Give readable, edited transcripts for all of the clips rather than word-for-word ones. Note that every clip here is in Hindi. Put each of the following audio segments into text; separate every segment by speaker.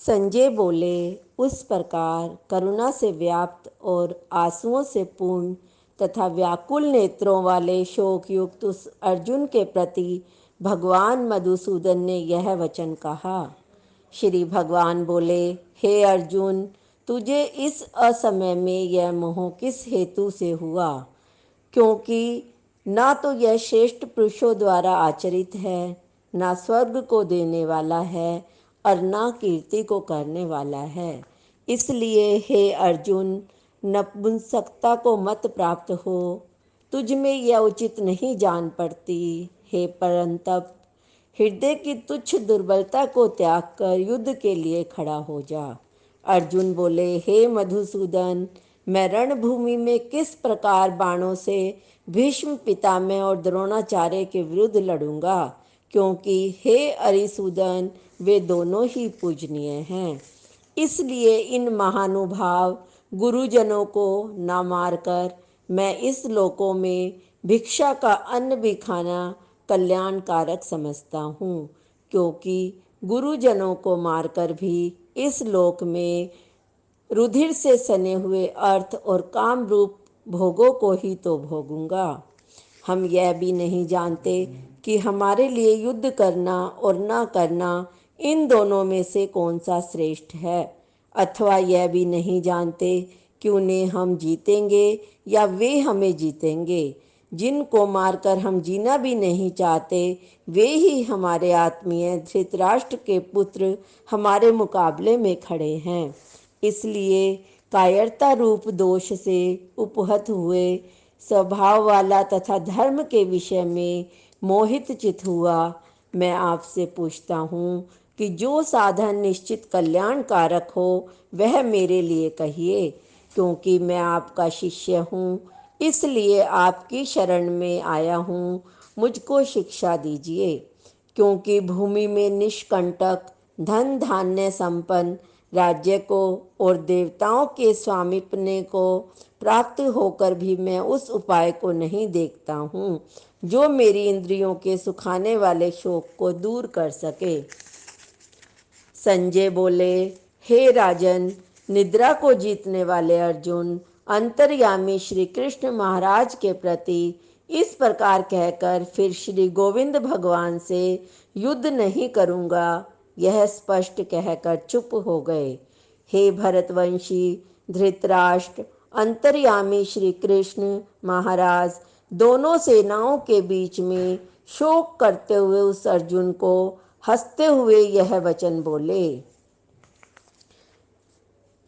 Speaker 1: संजय बोले, उस प्रकार करुणा से व्याप्त और आंसुओं से पूर्ण तथा व्याकुल नेत्रों वाले शोकयुक्त उस अर्जुन के प्रति भगवान मधुसूदन ने यह वचन कहा। श्री भगवान बोले, हे अर्जुन, तुझे इस असमय में यह मोह किस हेतु से हुआ? क्योंकि ना तो यह श्रेष्ठ पुरुषों द्वारा आचरित है, ना स्वर्ग को देने वाला है और ना कीर्ति को करने वाला है। इसलिए हे अर्जुन, नपुंसकता को मत प्राप्त हो। तुझ में यह उचित नहीं जान पड़ती। हे परंतप, हृदय की तुच्छ दुर्बलता को त्याग कर युद्ध के लिए खड़ा हो जा। अर्जुन बोले, हे मधुसूदन, मैं रणभूमि में किस प्रकार बाणों से भीष्म पितामह और द्रोणाचार्य के विरुद्ध लड़ूंगा, क्योंकि हे अरिसूदन, वे दोनों ही पूजनीय हैं। इसलिए इन महानुभाव गुरुजनों को न मारकर मैं इस लोकों में भिक्षा का अन्न भी खाना कल्याणकारक समझता हूँ, क्योंकि गुरुजनों को मारकर भी इस लोक में रुधिर से सने हुए अर्थ और काम रूप भोगों को ही तो भोगूंगा। हम यह भी नहीं जानते कि हमारे लिए युद्ध करना और न करना, इन दोनों में से कौन सा श्रेष्ठ है, अथवा यह भी नहीं जानते कि उन्हें हम जीतेंगे या वे हमें जीतेंगे। जिनको मारकर हम जीना भी नहीं चाहते, वे ही हमारे आत्मीय धृतराष्ट्र के पुत्र हमारे मुकाबले में खड़े हैं। इसलिए कायरता रूप दोष से उपहत हुए स्वभाव वाला तथा धर्म के विषय में मोहित चित हुआ मैं आपसे पूछता हूँ कि जो साधन निश्चित कल्याणकारक हो वह मेरे लिए कहिए, क्योंकि मैं आपका शिष्य हूँ, इसलिए आपकी शरण में आया हूँ। मुझको शिक्षा दीजिए, क्योंकि भूमि में निष्कंटक धन धान्य संपन्न राज्य को और देवताओं के स्वामित्व को प्राप्त होकर भी मैं उस उपाय को नहीं देखता हूँ जो मेरी इंद्रियों के सुखाने वाले शोक को दूर कर सके। संजय बोले, हे राजन, निद्रा को जीतने वाले अर्जुन अंतर्यामी श्री कृष्ण महाराज के प्रति इस प्रकार कहकर फिर श्री गोविंद भगवान से युद्ध नहीं करूँगा यह स्पष्ट कहकर चुप हो गए। हे भरतवंशी धृतराष्ट्र, अंतर्यामी श्री कृष्ण महाराज दोनों सेनाओं के बीच में शोक करते हुए उस अर्जुन को हंसते हुए यह वचन बोले।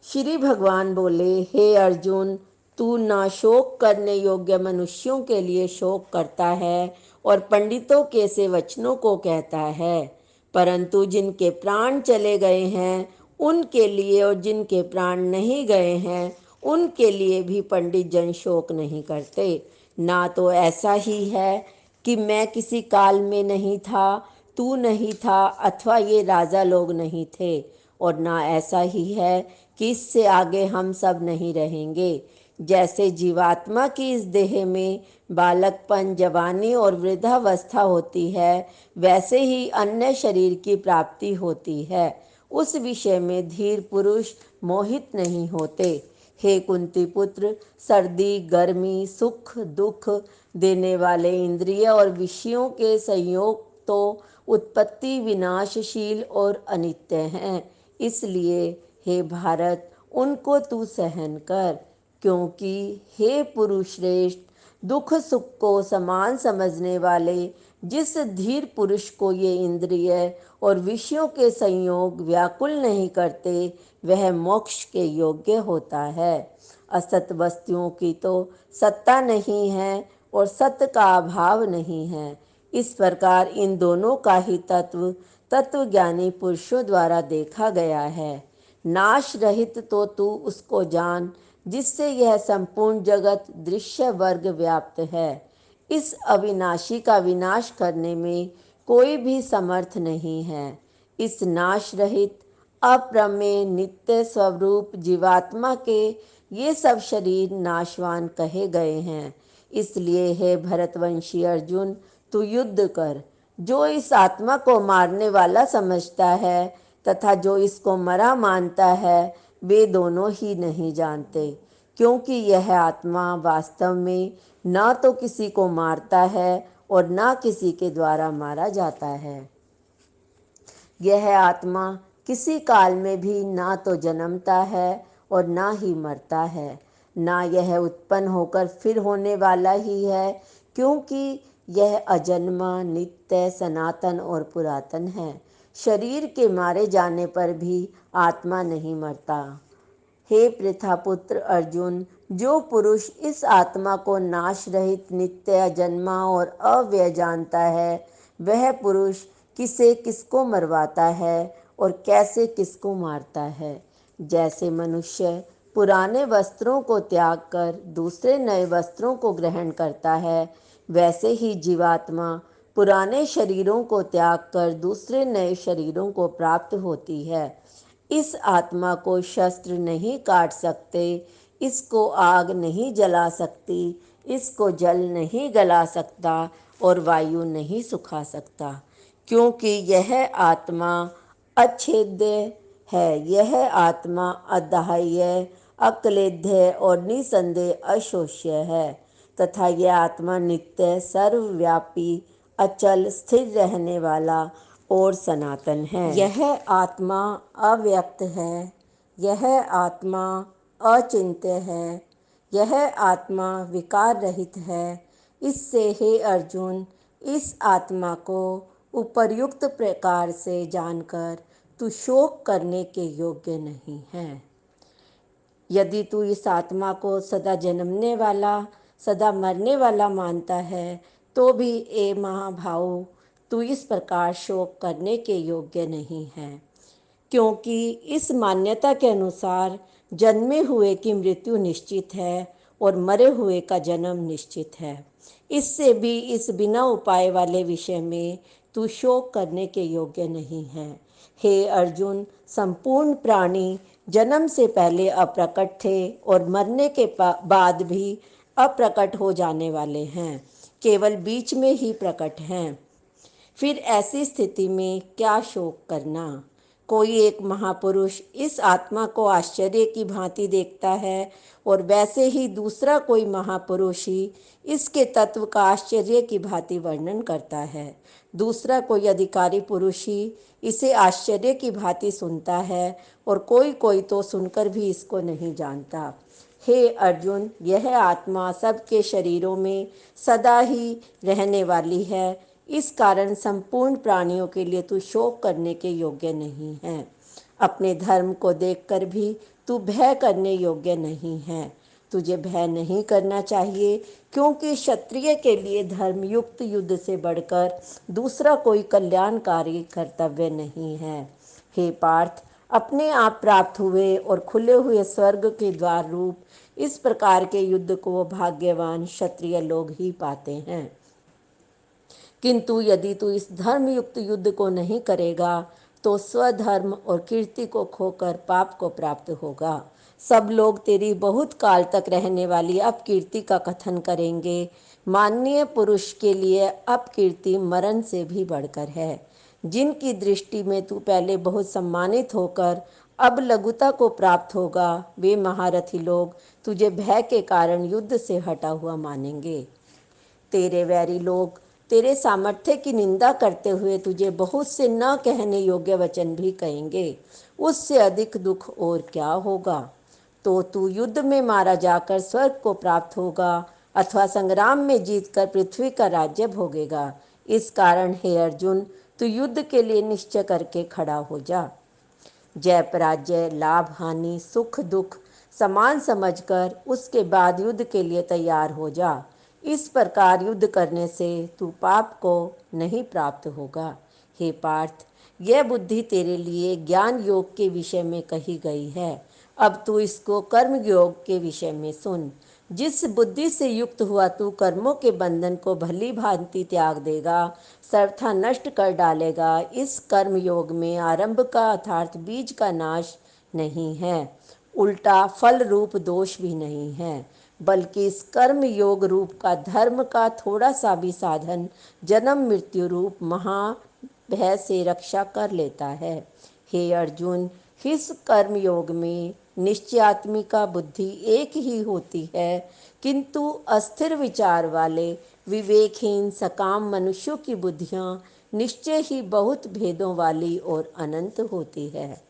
Speaker 1: श्री भगवान बोले, हे अर्जुन, तू ना शोक करने योग्य मनुष्यों के लिए शोक करता है और पंडितों के से वचनों को कहता है, परंतु जिनके प्राण चले गए हैं उनके लिए और जिनके प्राण नहीं गए हैं उनके लिए भी पंडित जन शोक नहीं करते। ना तो ऐसा ही है कि मैं किसी काल में नहीं था, तू नहीं था, अथवा ये राजा लोग नहीं थे, और ना ऐसा ही है कि इससे आगे हम सब नहीं रहेंगे। जैसे जीवात्मा की इस देह में बालकपन, जवानी और वृद्धावस्था होती है, वैसे ही अन्य शरीर की प्राप्ति होती है। उस विषय में धीर पुरुष मोहित नहीं होते। हे कुंती पुत्र, सर्दी, गर्मी, सुख दुख देने वाले इंद्रिय और विषयों के संयोग तो उत्पत्ति विनाशशील और अनित्य हैं। इसलिए हे भारत, उनको तू सहन कर, क्योंकि हे पुरुष श्रेष्ठ, दुख सुख को समान समझने वाले जिस धीर पुरुष को ये इंद्रिय और विषयों के संयोग व्याकुल नहीं करते, वह मोक्ष के योग्य होता है। असत वस्तुओं की तो सत्ता नहीं है और सत्य का अभाव नहीं है। इस प्रकार इन दोनों का ही तत्वज्ञानी पुरुषों द्वारा देखा गया है। नाश रहित तो तू उसको जान जिससे यह संपूर्ण जगत दृश्य वर्ग व्याप्त है। इस अविनाशी का विनाश करने में कोई भी समर्थ नहीं है। इस नाश रहित अप्रमेय नित्य स्वरूप जीवात्मा के ये सब शरीर नाशवान कहे गए हैं। इसलिए हे भरतवंशी अर्जुन, तू युद्ध कर। जो इस आत्मा को मारने वाला समझता है, तथा जो इसको मरा मानता है वे दोनों ही नहीं जानते, क्योंकि यह आत्मा वास्तव में न तो किसी को मारता है और न किसी के द्वारा मारा जाता है। यह आत्मा किसी काल में भी ना तो जन्मता है और ना ही मरता है, ना यह उत्पन्न होकर फिर होने वाला ही है, क्योंकि यह अजन्मा, नित्य, सनातन और पुरातन है। शरीर के मारे जाने पर भी आत्मा नहीं मरता। हे पृथापुत्र अर्जुन, जो पुरुष इस आत्मा को नाश रहित, नित्य, अजन्मा और अव्यय जानता है, वह पुरुष किसे किसको मरवाता है और कैसे किसको मारता है। जैसे मनुष्य पुराने वस्त्रों को त्याग कर दूसरे नए वस्त्रों को ग्रहण करता है, वैसे ही जीवात्मा पुराने शरीरों को त्याग कर दूसरे नए शरीरों को प्राप्त होती है। इस आत्मा को शस्त्र नहीं काट सकते, इसको आग नहीं जला सकती, इसको जल नहीं गला सकता और वायु नहीं सुखा सकता, क्योंकि यह आत्मा अच्छेद्य है। यह आत्मा अदाह्य, अक्लेद्य और निसंदेह अशोष्य है तथा यह आत्मा नित्य, सर्वव्यापी, अचल, स्थिर रहने वाला और सनातन है। यह आत्मा अव्यक्त है, यह आत्मा अचिंत्य है, यह आत्मा विकार रहित है। इससे हे अर्जुन, इस आत्मा को उपर्युक्त प्रकार से जानकर तू शोक करने के योग्य नहीं है। यदि तू इस आत्मा को सदा जन्मने वाला, सदा मरने वाला मानता है, तो भी ए महाभाव, तू इस प्रकार शोक करने के योग्य नहीं है, क्योंकि इस मान्यता के अनुसार जन्मे हुए की मृत्यु निश्चित है और मरे हुए का जन्म निश्चित है। इससे भी इस बिना उपाय वाले विषय में तू शोक करने के योग्य नहीं है। हे अर्जुन, संपूर्ण प्राणी जन्म से पहले अप्रकट थे और मरने के बाद भी अप्रकट हो जाने वाले हैं, केवल बीच में ही प्रकट हैं। फिर ऐसी स्थिति में क्या शोक करना। कोई एक महापुरुष इस आत्मा को आश्चर्य की भांति देखता है और वैसे ही दूसरा कोई महापुरुष ही इसके तत्व का आश्चर्य की भांति वर्णन करता है। दूसरा कोई अधिकारी पुरुष ही इसे आश्चर्य की भांति सुनता है और कोई कोई तो सुनकर भी इसको नहीं जानता। हे अर्जुन, यह आत्मा सबके शरीरों में सदा ही रहने वाली है, इस कारण संपूर्ण प्राणियों के लिए तू शोक करने के योग्य नहीं है। अपने धर्म को देखकर भी तू भय करने योग्य नहीं है। तुझे भय नहीं करना चाहिए, क्योंकि क्षत्रिय के लिए धर्मयुक्त युद्ध से बढ़कर दूसरा कोई कल्याणकारी कर्तव्य नहीं है। हे पार्थ, अपने आप प्राप्त हुए और खुले हुए स्वर्ग के द्वार रूप इस प्रकार के युद्ध को भाग्यवान क्षत्रिय लोग ही पाते हैं। किंतु यदि तू इस धर्मयुक्त युद्ध को नहीं करेगा तो स्वधर्म और कीर्ति को खोकर पाप को प्राप्त होगा। सब लोग तेरी बहुत काल तक रहने वाली अपकीर्ति का कथन करेंगे। माननीय पुरुष के लिए अपकीर्ति मरण से भी बढ़कर है। जिनकी दृष्टि में तू पहले बहुत सम्मानित होकर अब लघुता को प्राप्त होगा, वे महारथी लोग तुझे भय के कारण युद्ध से हटा हुआ मानेंगे। तेरे वैरी लोग तेरे सामर्थ्य की निंदा करते हुए तुझे बहुत से न कहने योग्य वचन भी कहेंगे। उससे अधिक दुख और क्या होगा। तो तू युद्ध में मारा जाकर स्वर्ग को प्राप्त होगा अथवा संग्राम में जीतकर पृथ्वी का राज्य भोगेगा। इस कारण हे अर्जुन, तू युद्ध के लिए निश्चय करके खड़ा हो जा। जय पराजय, लाभ हानि, सुख दुख समान समझकर उसके बाद युद्ध के लिए तैयार हो जा। इस प्रकार युद्ध करने से तू पाप को नहीं प्राप्त होगा। हे पार्थ, यह बुद्धि तेरे लिए ज्ञान योग के विषय में कही गई है। अब तू इसको कर्म योग के विषय में सुन। जिस बुद्धि से युक्त हुआ तू कर्मों के बंधन को भली भांति त्याग देगा, सर्वथा नष्ट कर डालेगा। इस कर्म योग में आरंभ का अर्थात बीज का नाश नहीं है, उल्टा फल रूप दोष भी नहीं है, बल्कि इस कर्म योग रूप का धर्म का थोड़ा सा भी साधन जन्म मृत्यु रूप महाभय से रक्षा कर लेता है। हे अर्जुन, इस कर्म योग में निश्चयात्मिका बुद्धि एक ही होती है, किंतु अस्थिर विचार वाले विवेकहीन सकाम मनुष्यों की बुद्धियाँ निश्चय ही बहुत भेदों वाली और अनंत होती है।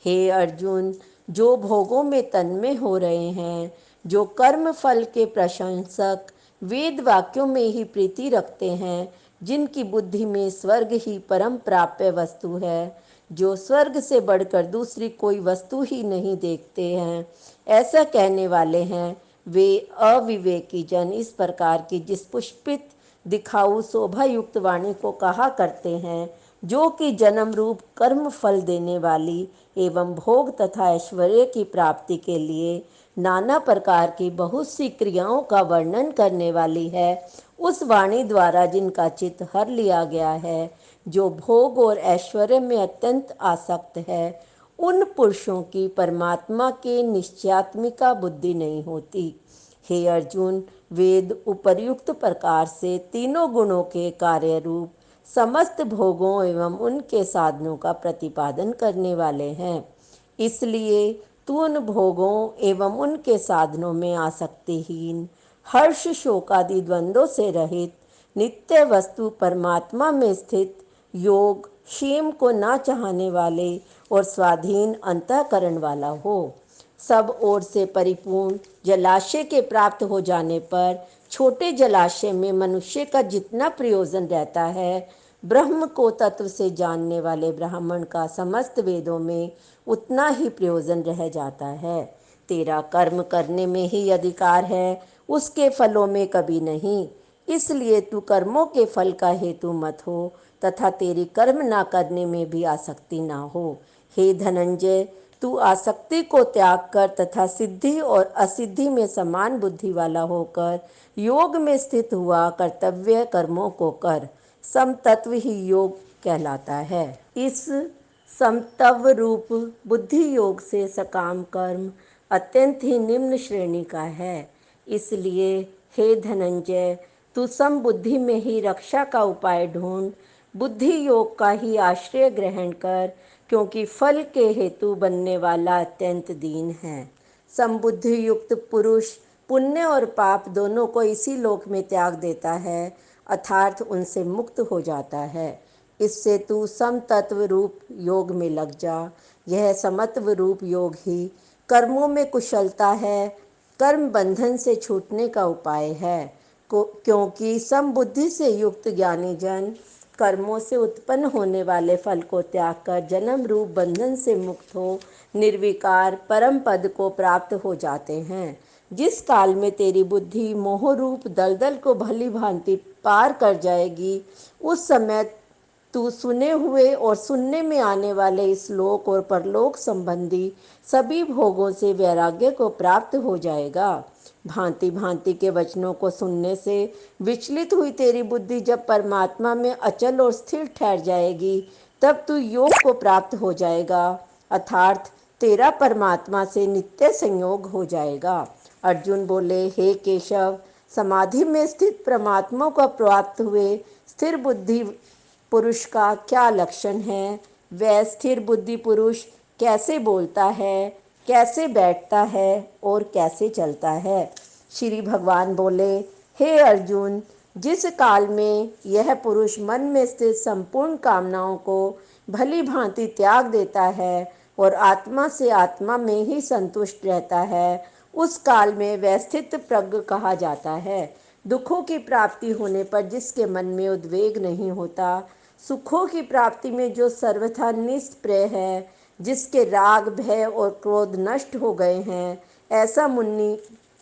Speaker 1: हे अर्जुन, जो भोगों में तन्मय हो रहे हैं, जो कर्म फल के प्रशंसक वेद वाक्यों में ही प्रीति रखते हैं, जिनकी बुद्धि में स्वर्ग ही परम प्राप्य वस्तु है, जो स्वर्ग से बढ़कर दूसरी कोई वस्तु ही नहीं देखते हैं, ऐसा कहने वाले हैं, वे अविवेकी जन इस प्रकार की जिस पुष्पित दिखाऊ शोभा युक्त वाणी को कहा करते हैं, जो कि जन्म रूप कर्म फल देने वाली एवं भोग तथा ऐश्वर्य की प्राप्ति के लिए नाना प्रकार की बहुत सी क्रियाओं का वर्णन करने वाली है, उस वाणी द्वारा जिनका चित्त हर लिया गया है, जो भोग और ऐश्वर्य में अत्यंत आसक्त है, उन पुरुषों की परमात्मा के निश्चयात्मिका बुद्धि नहीं होती। हे अर्जुन, वेद उपर्युक्त प्रकार से तीनों गुणों के कार्य रूप समस्त भोगों एवं उनके साधनों का प्रतिपादन करने वाले हैं। इसलिए तू उन भोगों एवं उनके साधनों में आसक्तिहीन, हर्ष शोकादि द्वंद्वों से रहित, नित्य वस्तु परमात्मा में स्थित, योग क्षेम को ना चाहने वाले और स्वाधीन अंतःकरण वाला हो। सब ओर से परिपूर्ण जलाशय के प्राप्त हो जाने पर छोटे जलाशय में मनुष्य का जितना प्रयोजन रहता है, ब्रह्म को तत्व से जानने वाले ब्राह्मण का समस्त वेदों में उतना ही प्रयोजन रह जाता है। तेरा कर्म करने में ही अधिकार है, उसके फलों में कभी नहीं। इसलिए तू कर्मों के फल का हेतु मत हो तथा तेरी कर्म ना करने में भी आसक्ति ना हो। हे धनंजय, तू आसक्ति को त्याग कर तथा सिद्धि और असिद्धि में समान बुद्धि वाला होकर योग में स्थित हुआ कर्तव्य कर्मों को कर। समतत्व ही योग कहलाता है। इस समतव रूप बुद्धि योग से सकाम कर्म अत्यंत ही निम्न श्रेणी का है। इसलिए हे धनंजय, तू समबुद्धि में ही रक्षा का उपाय ढूंढ, बुद्धि योग का ही आश्रय ग्रहण कर, क्योंकि फल के हेतु बनने वाला अत्यंत दीन है। समबुद्धि युक्त पुरुष पुण्य और पाप दोनों को इसी लोक में त्याग देता है, अर्थात उनसे मुक्त हो जाता है। इससे तू समतत्व रूप योग में लग जा। यह समत्व रूप योग ही कर्मों में कुशलता है, कर्म बंधन से छूटने का उपाय है। क्योंकि समबुद्धि से युक्त ज्ञानी जन कर्मों से उत्पन्न होने वाले फल को त्याग कर जन्म रूप बंधन से मुक्त हो निर्विकार परम पद को प्राप्त हो जाते हैं। जिस काल में तेरी बुद्धि मोह रूप दलदल को भली भांति पार कर जाएगी, उस समय तू सुने हुए और सुनने में आने वाले इस लोक और परलोक संबंधी सभी भोगों से वैराग्य को प्राप्त हो जाएगा। भांति भांति के वचनों को सुनने से विचलित हुई तेरी बुद्धि जब परमात्मा में अचल और स्थिर ठहर जाएगी, तब तू योग को प्राप्त हो जाएगा, अर्थात तेरा परमात्मा से नित्य संयोग हो जाएगा। अर्जुन बोले, हे केशव, समाधि में स्थित परमात्मा को प्राप्त हुए स्थिर बुद्धि पुरुष का क्या लक्षण है? वह स्थिर बुद्धि पुरुष कैसे बोलता है, कैसे बैठता है और कैसे चलता है? श्री भगवान बोले, हे अर्जुन, जिस काल में यह पुरुष मन में स्थित संपूर्ण कामनाओं को भली भांति त्याग देता है और आत्मा से आत्मा में ही संतुष्ट रहता है, उस काल में वह स्थित प्रज्ञ कहा जाता है। दुखों की प्राप्ति होने पर जिसके मन में उद्वेग नहीं होता, सुखों की प्राप्ति में जो सर्वथा निष्प्रय है, जिसके राग भय और क्रोध नष्ट हो गए हैं, ऐसा मुनि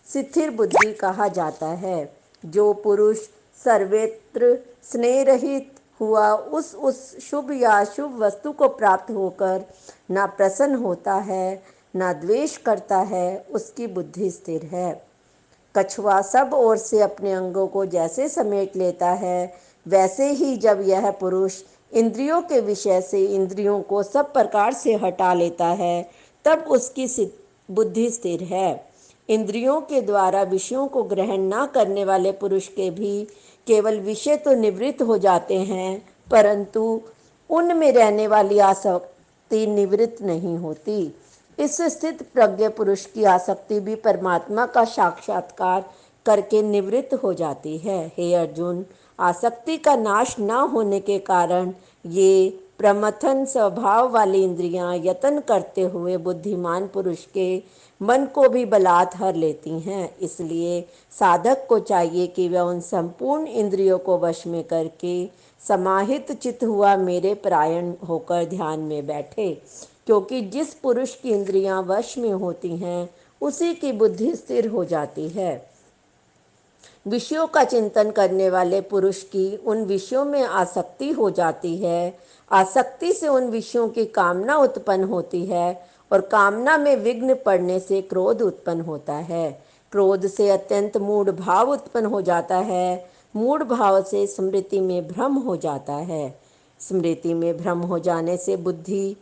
Speaker 1: स्थिर बुद्धि कहा जाता है। जो पुरुष सर्वत्र स्नेह रहित हुआ उस शुभ या शुभ वस्तु को प्राप्त होकर ना प्रसन्न होता है, ना द्वेष करता है, उसकी बुद्धि स्थिर है। कछुआ सब ओर से अपने अंगों को जैसे समेट लेता है, वैसे ही जब यह पुरुष इंद्रियों के विषय से इंद्रियों को सब प्रकार से हटा लेता है, तब उसकी बुद्धि स्थिर है। इंद्रियों के द्वारा विषयों को ग्रहण न करने वाले पुरुष के भी केवल विषय तो निवृत्त हो जाते हैं, परंतु उनमें रहने वाली आसक्ति निवृत्त नहीं होती। इस स्थित प्रज्ञ पुरुष की आसक्ति भी परमात्मा का साक्षात्कार करके निवृत्त हो जाती है। हे अर्जुन, आसक्ति का नाश न होने के कारण ये प्रमथन स्वभाव वाली इंद्रियां यत्न करते हुए बुद्धिमान पुरुष के मन को भी बलात् हर लेती हैं। इसलिए साधक को चाहिए कि वह उन संपूर्ण इंद्रियों को वश में करके समाहित चित्त हुआ मेरे परायण होकर ध्यान में बैठे, क्योंकि जिस पुरुष की इंद्रियां वश में होती हैं उसी की बुद्धि स्थिर हो जाती है। विषयों का चिंतन करने वाले पुरुष की उन विषयों में आसक्ति हो जाती है। आसक्ति से उन विषयों की कामना उत्पन्न होती है और कामना में विघ्न पड़ने से क्रोध उत्पन्न होता है। क्रोध से अत्यंत मूढ़ भाव उत्पन्न हो जाता है। मूढ़ भाव से स्मृति में भ्रम हो जाता है। स्मृति में भ्रम हो जाने से बुद्धि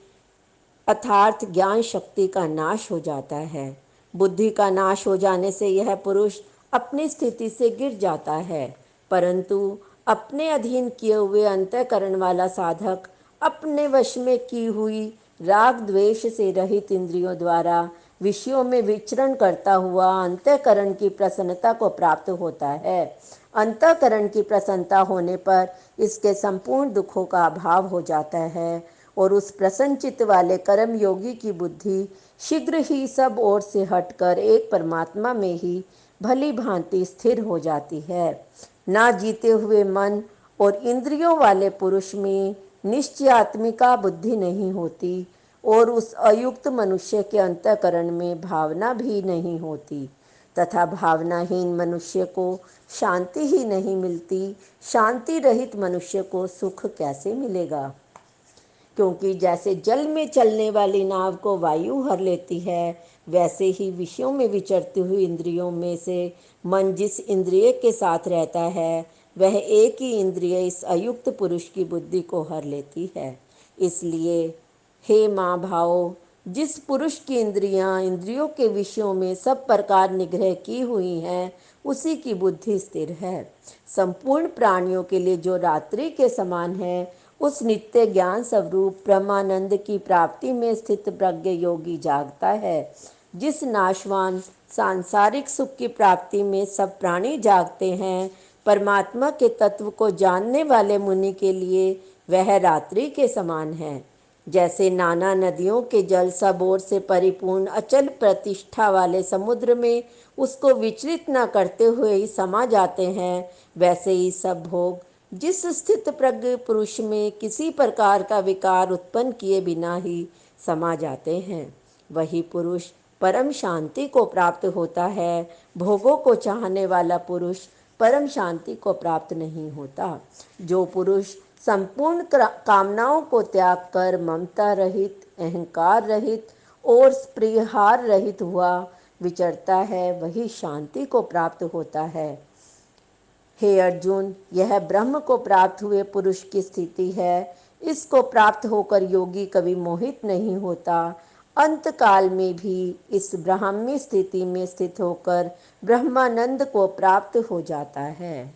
Speaker 1: अर्थात ज्ञान शक्ति का नाश हो जाता है। बुद्धि का नाश हो जाने से यह पुरुष अपनी स्थिति से गिर जाता है, परंतु अपने अधीन किए हुए अंतःकरण वाला साधक अपने वश में की हुई राग द्वेष से रहित इंद्रियों द्वारा विषयों में विचरण करता हुआ अंतःकरण की प्रसन्नता को प्राप्त होता है। अंतःकरण की प्रसन्नता होने पर इसके संपूर्ण दुखों का अभाव हो जाता है और उस प्रसन्नचित्त वाले कर्म योगी की बुद्धि शीघ्र ही सब ओर से हटकर एक परमात्मा में ही भली भांति स्थिर हो जाती है। ना जीते हुए मन और इंद्रियों वाले पुरुष में निश्चयात्मिका बुद्धि नहीं होती और उस अयुक्त मनुष्य के अंतःकरण में भावना भी नहीं होती तथा भावनाहीन मनुष्य को शांति ही नहीं मिलती। शांति रहित मनुष्य को सुख कैसे मिलेगा? क्योंकि जैसे जल में चलने वाली नाव को वायु हर लेती है, वैसे ही विषयों में विचरती हुई इंद्रियों में से मन जिस इंद्रिय के साथ रहता है वह एक ही इंद्रिय इस अयुक्त पुरुष की बुद्धि को हर लेती है। इसलिए हे माँ भाओ, जिस पुरुष की इंद्रियां इंद्रियों के विषयों में सब प्रकार निग्रह की हुई हैं उसी की बुद्धि स्थिर है। संपूर्ण प्राणियों के लिए जो रात्रि के समान है उस नित्य ज्ञान स्वरूप ब्रह्मानंद की प्राप्ति में स्थित प्रज्ञ योगी जागता है। जिस नाशवान सांसारिक सुख की प्राप्ति में सब प्राणी जागते हैं, परमात्मा के तत्व को जानने वाले मुनि के लिए वह रात्रि के समान है। जैसे नाना नदियों के जल सब ओर से परिपूर्ण अचल प्रतिष्ठा वाले समुद्र में उसको विचलित न करते हुए ही समा जाते हैं, वैसे ही सब भोग जिस स्थित प्रज्ञ पुरुष में किसी प्रकार का विकार उत्पन्न किए बिना ही समा जाते हैं, वही पुरुष परम शांति को प्राप्त होता है। भोगों को चाहने वाला पुरुष परम शांति को प्राप्त नहीं होता। जो पुरुष संपूर्ण कामनाओं को त्याग कर ममता रहित, अहंकार रहित और स्पृहार रहित हुआ विचरता है, वही शांति को प्राप्त होता है। हे अर्जुन, यह ब्रह्म को प्राप्त हुए पुरुष की स्थिति है। इसको प्राप्त होकर योगी कभी मोहित नहीं होता। अंत काल में भी इस ब्राह्मी स्थिति में स्थित होकर ब्रह्मानंद को प्राप्त हो जाता है।